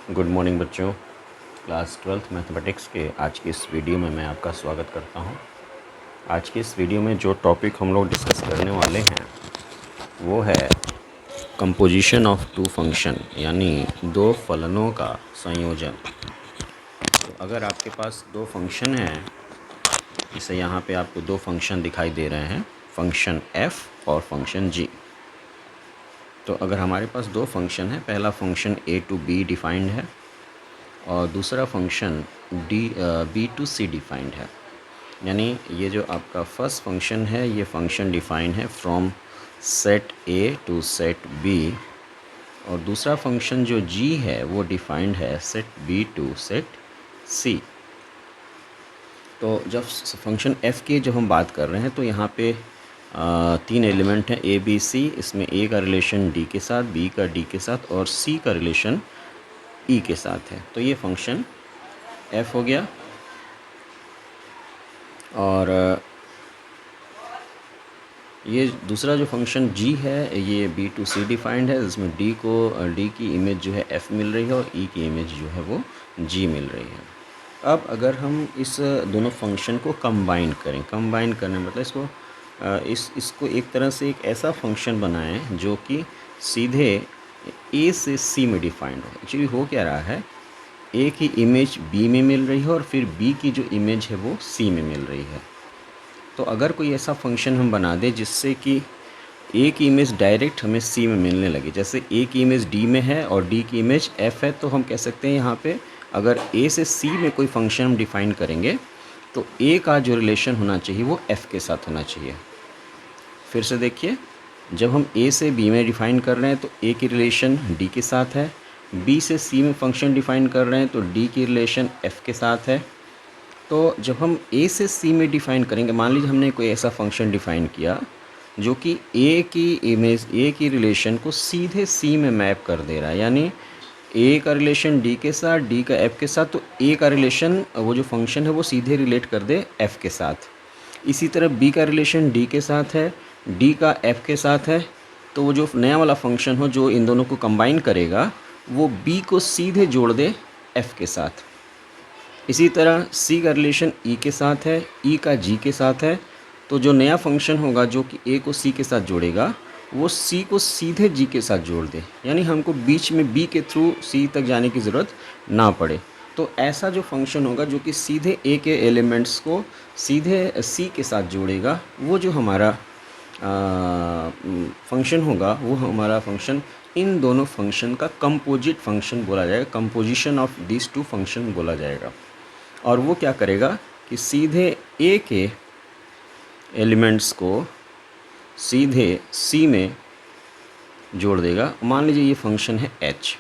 Good morning बच्चों। Class 12th mathematics के आज की इस वीडियो में मैं आपका स्वागत करता हूं। आज की इस वीडियो में जो टॉपिक हम लोग डिस्कस करने वाले हैं वो है कंपोजिशन ऑफ टू फंक्शन, यानी दो फलनों का संयोजन। तो अगर आपके पास दो फंक्शन हैं, जैसे यहाँ पे आपको दो फंक्शन दिखाई दे रहे हैं, फंक्शन f और फंक्शन g। तो अगर हमारे पास दो फंक्शन है, पहला function a to b defined है और दूसरा function b to c defined है। यानी ये जो आपका फर्स्ट फंक्शन है ये फंक्शन डिफाइंड है from set a to set b, और दूसरा फंक्शन जो g है वो डिफाइंड है set b to set c। तो जब फंक्शन f की जब हम बात कर रहे हैं तो यहाँ पे तीन एलिमेंट हैं a b c। इसमें a का रिलेशन d के साथ, b का d के साथ और c का रिलेशन e के साथ है। तो ये फंक्शन f हो गया। और ये दूसरा जो फंक्शन g है ये b टू c डिफाइंड है, जिसमें d की इमेज जो है f मिल रही है और e की इमेज जो है वो g मिल रही है। अब अगर हम इस दोनों फंक्शन को कंबाइन करें, कंबाइन करने मतलब इसको एक तरह से एक ऐसा फंक्शन बनाएं जो कि सीधे a से c में डिफाइंड हो। एक्चुअली हो क्या रहा है, a की इमेज b में मिल रही है और फिर b की जो इमेज है वो c में मिल रही है। तो अगर कोई ऐसा फंक्शन हम बना दें जिससे कि a की इमेज डायरेक्ट हमें c में मिलने लगे, जैसे a की इमेज d में है और d की इमेज f है, तो हम कह सकते हैं यहाँ पे अगर a से c में कोई फंक्शन हम डिफ़ाइन करेंगे तो a का जो रिलेशन होना चाहिए वो f के साथ होना चाहिए। फिर से देखिए, जब हम a से b में डिफ़ाइन कर रहे हैं तो a की रिलेशन d के साथ है, b से c में फंक्शन डिफ़ाइन कर रहे हैं तो d की रिलेशन f के साथ है। तो जब हम a से c में डिफ़ाइन करेंगे, मान लीजिए हमने कोई ऐसा फंक्शन डिफ़ाइन किया जो कि a की इमेज a की रिलेशन को सीधे c में मैप कर दे रहा है, यानी a का रिलेशन d के साथ, d का f के साथ, तो a का रिलेशन वो जो फंक्शन है वो सीधे रिलेट कर दे f के साथ। इसी तरह b का रिलेशन d के साथ है, d का f के साथ है, तो वो जो नया वाला फंक्शन हो जो इन दोनों को कंबाइन करेगा वो b को सीधे जोड़ दे f के साथ। इसी तरह c का रिलेशन e के साथ है, e का g के साथ है, तो जो नया फंक्शन होगा जो कि a को c के साथ जोड़ेगा वो c को सीधे g के साथ जोड़ दे, यानी हमको बीच में b के थ्रू c तक जाने की ज़रूरत ना पड़े। तो ऐसा जो फंक्शन होगा जो कि सीधे a के एलिमेंट्स को सीधे c के साथ जोड़ेगा, वो जो हमारा फंक्शन होगा वो हमारा फंक्शन इन दोनों फंक्शन का कंपोजिट फंक्शन बोला जाएगा, composition of this two function बोला जाएगा। और वो क्या करेगा कि सीधे a के एलिमेंट्स को सीधे c में जोड़ देगा। मान लीजिए ये फंक्शन है h,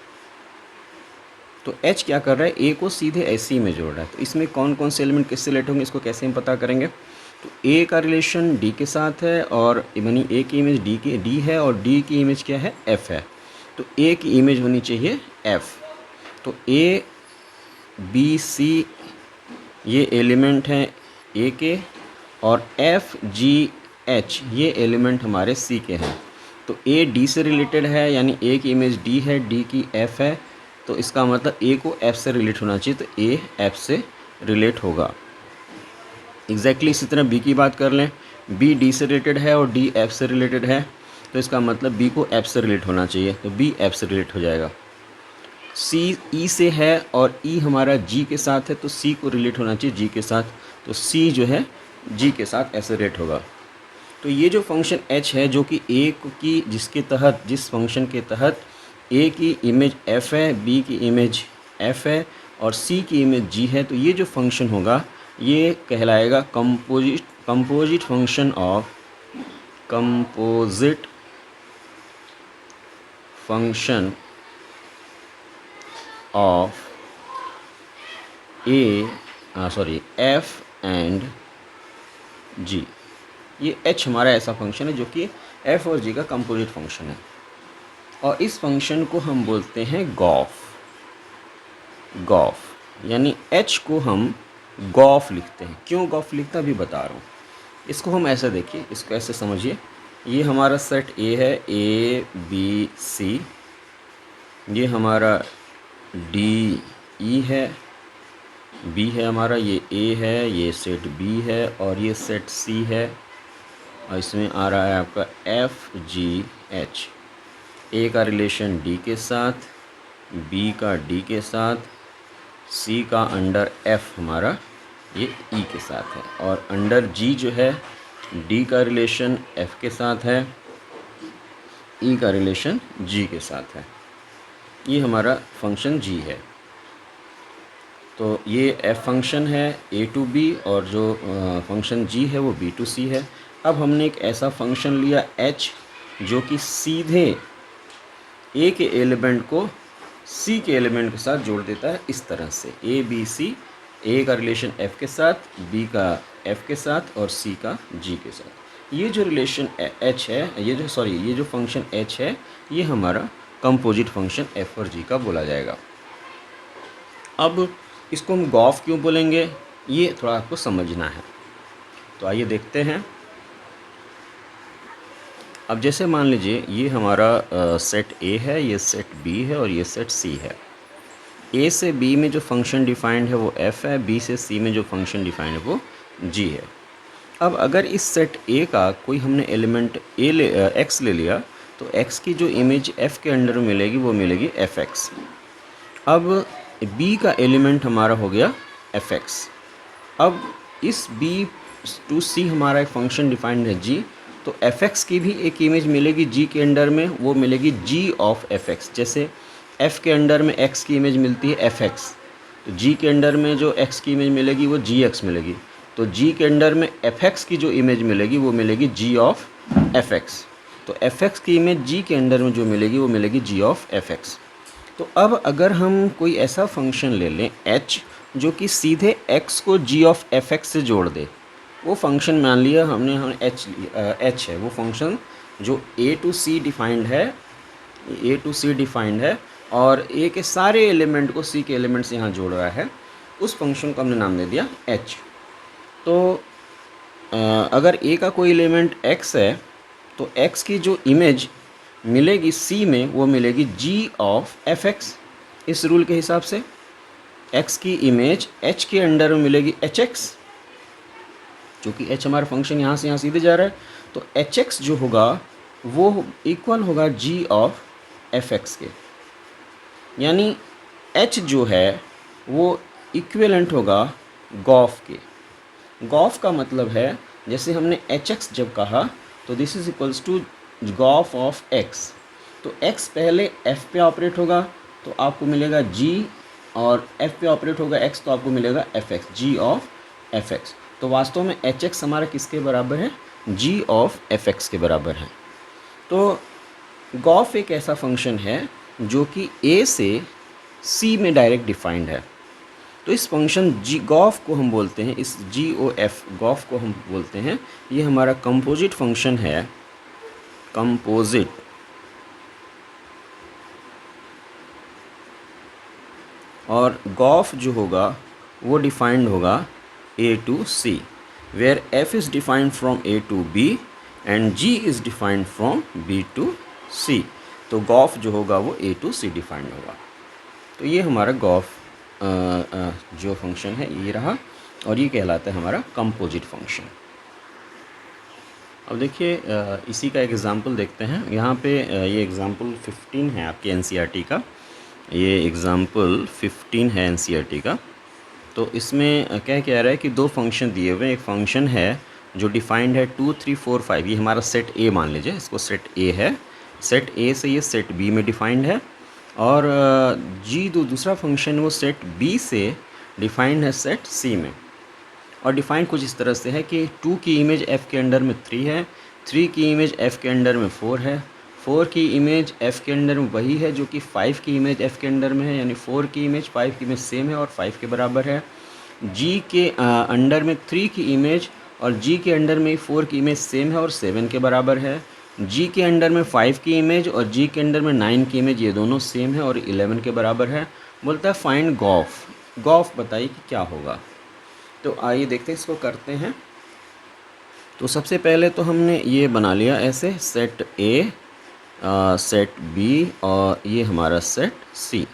तो h क्या कर रहा है, a को सीधे c में जोड़ रहा है। तो इसमें कौन कौन से एलिमेंट किससे रिलेट होंगे इसको कैसे हम पता करेंगे। तो a का रिलेशन d के साथ है और यानी a की इमेज d है और d की इमेज क्या है, f है। तो a की इमेज होनी चाहिए f। तो a b c ये एलिमेंट हैं a के और f g h ये एलिमेंट हमारे c के हैं। तो a d से रिलेटेड है, यानी a की इमेज d है, d की f है, तो इसका मतलब a को f से रिलेट होना चाहिए, तो a f से रिलेट होगा। एग्जैक्टली इसी तरह b की बात कर लें, b d से रिलेटेड है और d f से रिलेटेड है, तो इसका मतलब b को f से रिलेट होना चाहिए, तो b f से रिलेट हो जाएगा। c e से है और e हमारा g के साथ है, तो c को रिलेट होना चाहिए g के साथ, तो c जो है g के साथ ऐसे रिलेट होगा। तो ये जो फंक्शन h है जो कि a की जिस फंक्शन के तहत a की इमेज f है, b की इमेज f है और c की इमेज g है, तो ये जो फंक्शन होगा ये कहलाएगा composite function of f and g। ये h हमारा ऐसा फंक्शन है जो कि f और g का कंपोजिट फंक्शन है, और इस फंक्शन को हम बोलते हैं गॉफ, यानी h को हम गॉफ लिखते हैं। क्यों गॉफ लिखता भी बता रहा हूँ। इसको हम ऐसे देखिए, इसको ऐसे समझिए, ये हमारा सेट a है, a b c, ये हमारा डी ई है, बी है हमारा, ये ए है, ये सेट बी है और ये सेट सी है। और इसमें आ रहा है आपका एफ जी एच। ए का रिलेशन डी के साथ, बी का डी के साथ, सी का अंडर एफ हमारा ये ई के साथ है, और अंडर जी जो है डी का रिलेशन एफ के साथ है, ई का रिलेशन जी के साथ है। ये हमारा फंक्शन जी है। तो ये एफ फंक्शन है ए टू बी, और जो फंक्शन जी है वो बी टू सी है। अब हमने एक ऐसा फंक्शन लिया एच जो कि सीधे ए के एलिमेंट को सी के एलिमेंट के साथ जोड़ देता है, इस तरह से ए बी सी, ए का रिलेशन एफ के साथ, बी का एफ के साथ और सी का जी के साथ। ये जो रिलेशन एच है, ये जो फंक्शन एच है, ये हमारा कंपोजिट फंक्शन एफ और जी का बोला जाएगा। अब इसको हम गॉफ क्यों बोलेंगे, ये थोड़ा आपको समझना है। तो आइए देखते हैं। अब जैसे मान लीजिए ये हमारा सेट ए है, ये सेट बी है और ये सेट सी है। ए से बी में जो फंक्शन डिफाइंड है वो एफ है, बी से सी में जो फंक्शन डिफाइंड है वो जी है। अब अगर इस सेट ए का कोई हमने एलिमेंट एक्स ले लिया, तो एक्स की जो इमेज एफ के अंडर में मिलेगी वो मिलेगी एफ एक्स। अब बी का एलिमेंट हमारा हो गया एफ एक्स। अब इस बी टू सी हमारा एक फंक्शन डिफाइंड है जी, तो एफ एक्स की भी एक इमेज मिलेगी जी के अंडर में, वो मिलेगी जी ऑफ एफ एक्स। जैसे एफ़ के अंडर में एक्स की इमेज मिलती है एफ एक्स, तो जी के अंडर में जो एक्स की इमेज मिलेगी वो जी एक्स मिलेगी। तो जी के अंडर में एफ एक्स की जो इमेज मिलेगी वो मिलेगी जी ऑफ एफ एक्स। तो एफ एक्स की इमेज जी के अंडर में जो मिलेगी वो मिलेगी जी ऑफ एफ एक्स। तो अब अगर हम कोई ऐसा फंक्शन ले लें एच जो कि सीधे एक्स को जी ऑफ एफ एक्स से जोड़ दे, वो फंक्शन मान लिया हमने एच है, वो फंक्शन जो ए टू सी डिफाइंड है और ए के सारे एलिमेंट को सी के एलिमेंट से यहाँ जोड़ रहा है, उस फंक्शन को हमने नाम दे दिया एच। तो अगर ए का कोई एलिमेंट एक्स है, तो एक्स की जो इमेज मिलेगी सी में वो मिलेगी जी ऑफ एफ एक्स। इस रूल के हिसाब से एक्स की इमेज एच के अंडर में मिलेगी एच एक्स, क्योंकि एच हमारा फंक्शन यहाँ से यहाँ सीधे जा रहा है, तो एच एक्स जो होगा वो इक्वल होगा जी ऑफ एफ एक्स के। यानी एच जो है वो इक्विवेलेंट होगा गॉफ के। गॉफ का मतलब है, जैसे हमने एच एक्स जब कहा तो this is equals to gof of x, तो एक्स पहले एफ पे ऑपरेट होगा तो आपको मिलेगा जी, और एफ पे ऑपरेट होगा एक्स तो आपको मिलेगा f x, g of f x. तो वास्तव में एच एक्स हमारा किसके बराबर है, जी ऑफ एफ एक्स के बराबर है। तो गॉफ एक ऐसा फंक्शन है जो कि ए से सी में डायरेक्ट डिफाइंड है। तो इस फंक्शन जी गॉफ को हम बोलते हैं, इस जी ओ एफ गॉफ को हम बोलते हैं, ये हमारा कंपोजिट फंक्शन है, कंपोजिट। और गॉफ जो होगा वो डिफाइंड होगा A to C, where f is defined from A to B and g is defined from B to C. तो गॉफ जो होगा वो ए टू सी डिफाइंड होगा। तो ये हमारा गॉफ जो फंक्शन है ये रहा, और ये कहलाता है हमारा कंपोजिट फंक्शन। अब देखिए इसी का एग्ज़ाम्पल देखते हैं। यहाँ पे ये एग्ज़ाम्पल 15 है आपके एनसीईआरटी का, ये एग्ज़ाम्पल 15 है एनसीईआरटी का। तो इसमें क्या कह रहा है कि दो फंक्शन दिए हुए हैं। एक फंक्शन है जो डिफाइंड है 2 3 4 5, ये हमारा सेट ए मान लीजिए, इसको सेट ए है, सेट ए से ये सेट बी में डिफाइंड है। और जी दूसरा फंक्शन वो सेट बी से डिफाइंड है सेट सी में। और डिफाइंड कुछ इस तरह से है कि 2 की इमेज एफ़ के अंडर में 3 है, 3 की इमेज एफ़ के अंडर में 4 है, 4 की इमेज एफ़ के अंडर में वही है जो कि 5 की इमेज एफ़ के अंडर में है, यानी 4 की इमेज 5 की इमेज सेम है और 5 के बराबर है। जी के अंडर में 3 की इमेज और जी के अंडर में 4 की इमेज सेम है और 7 के बराबर है। जी के अंडर में 5 की इमेज और जी के अंडर में 9 की इमेज, ये दोनों सेम है और 11 के बराबर है। बोलता है फाइंड गॉफ। गॉफ बताइए कि क्या होगा। तो आइए देखते हैं, इसको करते हैं। तो सबसे पहले तो हमने ये बना लिया ऐसे, सेट ए, सेट बी और ये हमारा सेट सी।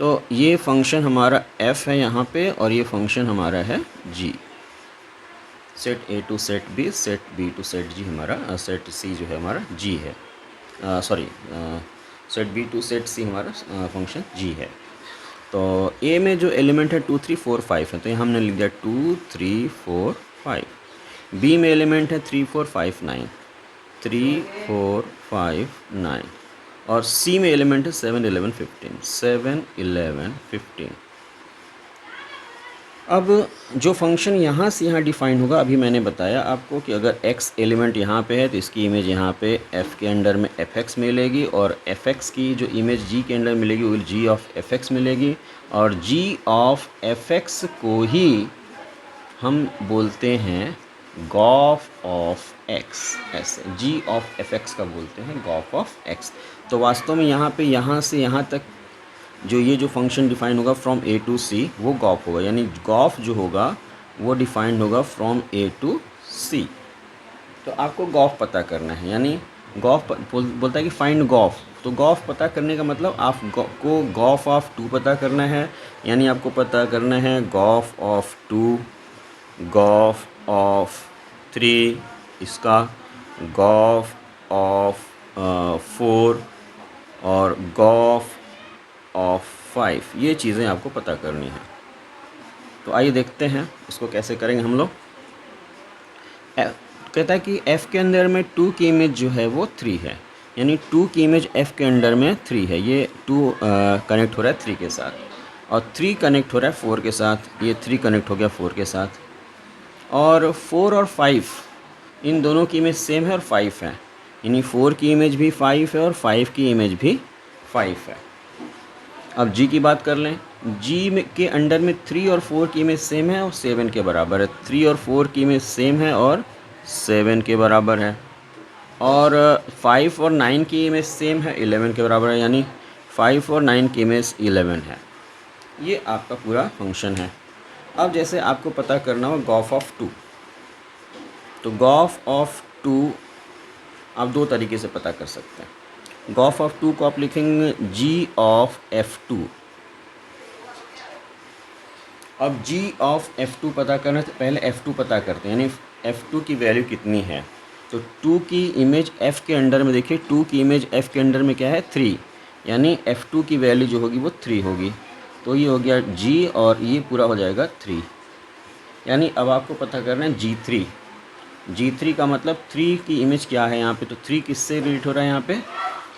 तो ये फंक्शन हमारा f है यहाँ पे और ये फंक्शन हमारा है g। Set A to set B, set B to set G हमारा सेट C जो है हमारा G है, sorry set B to set C हमारा फंक्शन G है। तो A में जो एलिमेंट है 2 3 4 5 है, तो यहाँ हमने लिख दिया 2 3 4 5। B में एलिमेंट है 3 4 5 9, 3 4 5 9। और C में एलिमेंट है 7 11 15, 7 11 15। अब जो फंक्शन यहाँ से यहाँ डिफाइन होगा, अभी मैंने बताया आपको कि अगर x एलिमेंट यहाँ पे है तो इसकी इमेज यहाँ पे f के अंडर में fx मिलेगी, और fx की जो इमेज g के अंडर मिलेगी वो g ऑफ fx मिलेगी, और g ऑफ fx को ही हम बोलते हैं गॉफ ऑफ x। ऐसे g ऑफ fx का बोलते हैं गॉफ ऑफ x। तो वास्तव में यहाँ पे यहाँ से यहाँ तक जो ये जो फंक्शन डिफाइन होगा फ्रॉम A टू C वो गॉफ होगा, यानी गॉफ जो होगा वो डिफाइंड होगा फ्रॉम A टू C। तो आपको गॉफ पता करना है, यानी गॉफ बोलता है कि फाइंड गॉफ। तो गॉफ पता करने का मतलब आप को गॉफ ऑफ 2 पता करना है, यानी आपको पता करना है गॉफ ऑफ 2, गॉफ ऑफ 3, इसका गॉफ ऑफ 4 और गॉफ ऑफ 5। ये चीज़ें आपको पता करनी है। तो आइए देखते हैं इसको कैसे करेंगे हम लोग। कहता है कि f के अंदर में 2 की इमेज जो है वो 3 है, यानी 2 की इमेज f के अंदर में 3 है। ये 2 कनेक्ट हो रहा है 3 के साथ, और 3 कनेक्ट हो रहा है 4 के साथ। ये 3 कनेक्ट हो गया 4 के साथ, और 4 और 5 इन दोनों की इमेज सेम है और 5 है, यानी 4 की इमेज भी 5 है और 5 की इमेज भी 5 है। अब g की बात कर लें। g के अंडर में 3 और 4 की इमेज सेम है और 7 के बराबर है। 3 और 4 की इमेज सेम है और 7 के बराबर है। और 5 और 9 की इमेज सेम है, 11 के बराबर है, यानी 5 और 9 की इमेज 11 है। ये आपका पूरा फंक्शन है। अब जैसे आपको पता करना हो गॉफ ऑफ 2, तो गॉफ ऑफ 2 आप 2 तरीके से पता कर सकते हैं। गॉफ ऑफ 2 को आप लिखेंगे g ऑफ f2। अब g ऑफ f2 पता करना तो पहले f2 पता करते हैं, यानी f2 की वैल्यू कितनी है। तो 2 की इमेज f के अंडर में देखिए, 2 की इमेज f के अंडर में क्या है 3, यानी f2 की वैल्यू जो होगी वो 3 होगी। तो ये हो गया g और ये पूरा हो जाएगा 3, यानी अब आपको पता करना है g3। g3 का मतलब 3 की इमेज क्या है यहाँ पे, तो 3 किससे रिलेट हो रहा है यहाँ पे,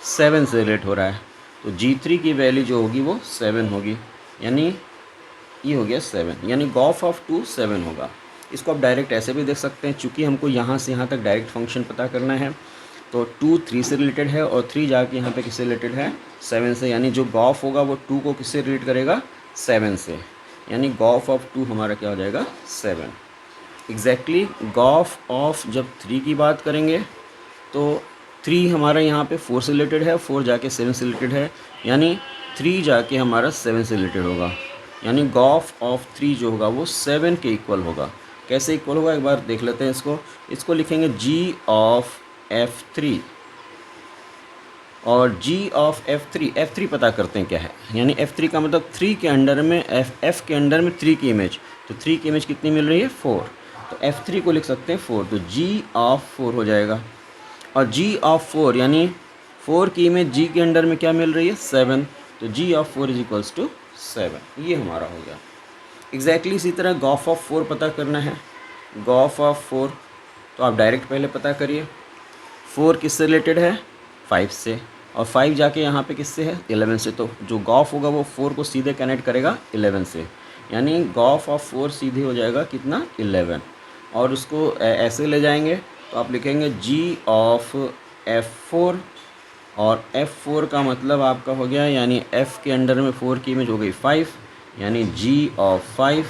7 से रिलेट हो रहा है। तो g3 की वैल्यू जो होगी वो 7 होगी, यानी ये हो गया 7, यानी गॉफ ऑफ 2 7 होगा। इसको आप डायरेक्ट ऐसे भी देख सकते हैं, चूँकि हमको यहाँ से यहाँ तक डायरेक्ट फंक्शन पता करना है। तो 2 3 से रिलेटेड है और 3 जाके यहाँ पे किससे रिलेटेड है 7 से, यानी जो गॉफ होगा वो 2 को किससे रिलेट करेगा 7 से, यानी गॉफ ऑफ 2 हमारा क्या हो जाएगा 7। एग्जैक्टली गॉफ ऑफ जब 3 की बात करेंगे तो 3 हमारा यहाँ पे 4 से रिलेटेड है, 4 जाके 7 से रिलेटेड है, यानी 3 जाके हमारा 7 से रिलेटेड होगा, यानी गॉफ ऑफ 3 जो होगा वो 7 के इक्वल होगा। कैसे इक्वल होगा एक बार देख लेते हैं इसको लिखेंगे g ऑफ f3, और g ऑफ f3 पता करते हैं क्या है, यानी f3 का मतलब 3 के अंडर में f के अंडर में 3 की इमेज, तो 3 की इमेज कितनी मिल रही है 4, तो f3 को लिख सकते हैं 4, तो g ऑफ 4 हो जाएगा। और g ऑफ 4 यानी 4 की इमेज g के अंडर में क्या मिल रही है 7, तो g of 4 is equals to 7, ये हमारा हो गया। एग्जैक्टली इसी तरह गॉफ ऑफ 4 पता करना है। गॉफ ऑफ 4 तो आप डायरेक्ट पहले पता करिए, 4 किससे रिलेटेड है 5 से, और 5 जाके यहाँ पे किससे है 11 से, तो जो गॉफ होगा वो 4 को सीधे कनेक्ट करेगा 11 से, यानी गॉफ ऑफ 4 सीधे हो जाएगा कितना 11। और उसको ऐसे ले जाएंगे तो आप लिखेंगे g ऑफ f4, और f4 का मतलब आपका हो गया, यानी f के अंडर में 4 की इमेज हो गई 5, यानी g ऑफ 5,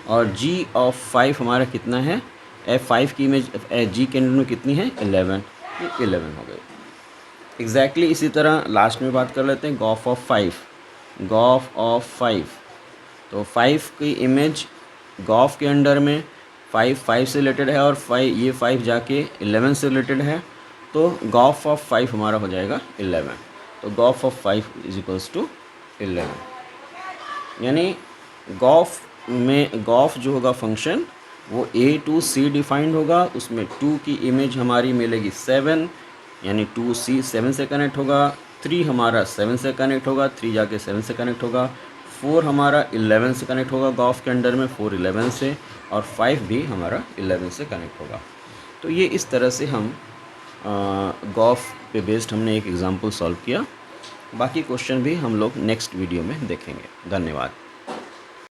और g ऑफ 5 हमारा कितना है f5 की इमेज g के अंडर में कितनी है 11, ये 11 हो गई। एग्जैक्टली इसी तरह लास्ट में बात कर लेते हैं गॉफ ऑफ 5। गॉफ ऑफ 5, तो 5 की इमेज गॉफ के अंडर में 5 से रिलेटेड है, और 5 जाके 11 से रिलेटेड है, तो गॉफ ऑफ 5 हमारा हो जाएगा 11, तो gof of 5 is equals to 11। यानी गॉफ जो होगा फंक्शन वो ए टू सी डिफाइंड होगा, उसमें 2 की इमेज हमारी मिलेगी 7, यानी 2C 7 से कनेक्ट होगा, 3 हमारा 7 से कनेक्ट होगा, 3 जाके 7 से कनेक्ट होगा, 4 हमारा 11 से कनेक्ट होगा गॉफ के अंडर में, 4 11 से, और 5 भी हमारा 11 से कनेक्ट होगा। तो ये इस तरह से हम गॉफ पे बेस्ड हमने एक एग्ज़ाम्पल सॉल्व किया। बाकी क्वेश्चन भी हम लोग नेक्स्ट वीडियो में देखेंगे। धन्यवाद।